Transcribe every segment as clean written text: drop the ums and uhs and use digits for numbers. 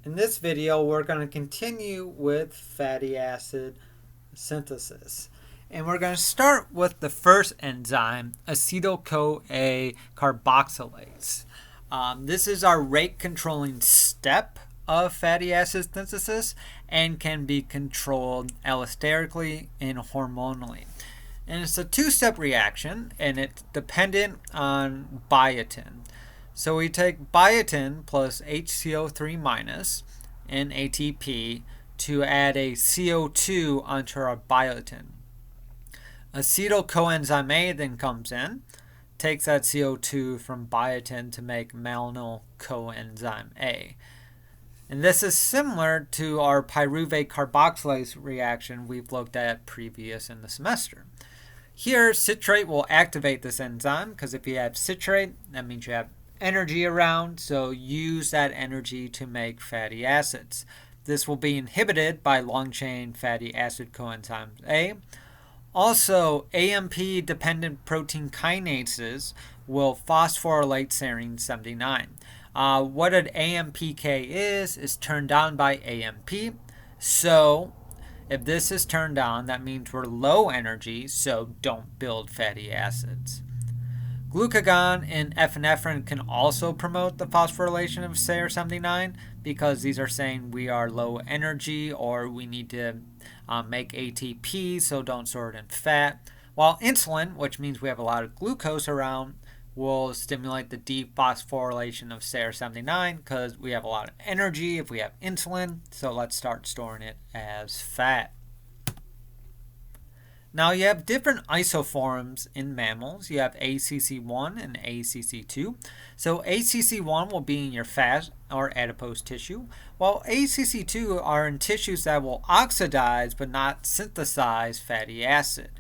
In this video, we're going to continue with fatty acid synthesis. And we're going to start with the first enzyme, acetyl-CoA carboxylase. This is our rate controlling step of fatty acid synthesis and can be controlled allosterically and hormonally. And it's a two-step reaction, and it's dependent on biotin. So we take biotin plus HCO3 minus and ATP to add a CO2 onto our biotin. Acetyl coenzyme A then comes in, takes that CO2 from biotin to make malonyl coenzyme A. And this is similar to our pyruvate carboxylase reaction we've looked at previous in the semester. Here, citrate will activate this enzyme because if you have citrate, that means you have energy around, so use that energy to make fatty acids. This will be inhibited by long-chain fatty acid coenzyme A. Also, AMP-dependent protein kinases will phosphorylate serine 79. What an AMPK is turned on by AMP. So, if this is turned on, that means we're low energy, so don't build fatty acids. Glucagon and epinephrine can also promote the phosphorylation of SAR79 because these are saying we are low energy or we need to make ATP, so don't store it in fat. While insulin, which means we have a lot of glucose around, will stimulate the dephosphorylation of SAR79 because we have a lot of energy if we have insulin, so let's start storing it as fat. Now you have different isoforms in mammals. You have ACC1 and ACC2. So ACC1 will be in your fat or adipose tissue, while ACC2 are in tissues that will oxidize but not synthesize fatty acid.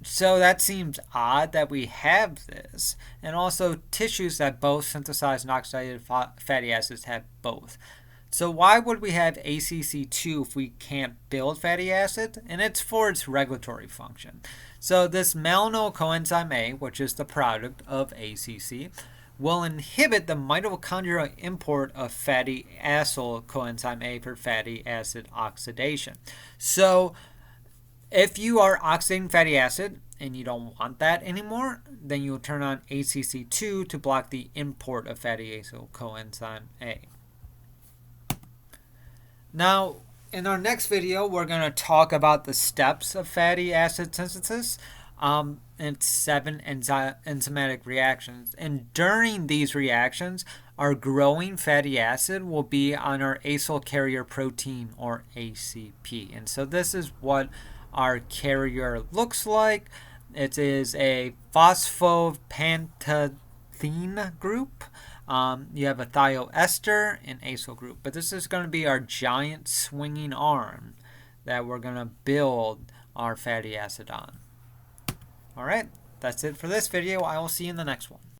So that seems odd that we have this. And also tissues that both synthesize and oxidated fatty acids have both. So why would we have ACC2 if we can't build fatty acid? And it's for its regulatory function. So this malonyl coenzyme A, which is the product of ACC, will inhibit the mitochondrial import of fatty acyl coenzyme A for fatty acid oxidation. So if you are oxidating fatty acid and you don't want that anymore, then you'll turn on ACC2 to block the import of fatty acyl coenzyme A. Now, in our next video, we're going to talk about the steps of fatty acid synthesis. It's 7 enzymatic reactions. And during these reactions, our growing fatty acid will be on our acyl carrier protein, or ACP. And so this is what our carrier looks like. It is a phosphopentanthene group. You have a thioester and acyl group. But this is going to be our giant swinging arm that we're going to build our fatty acid on. Alright, that's it for this video. I will see you in the next one.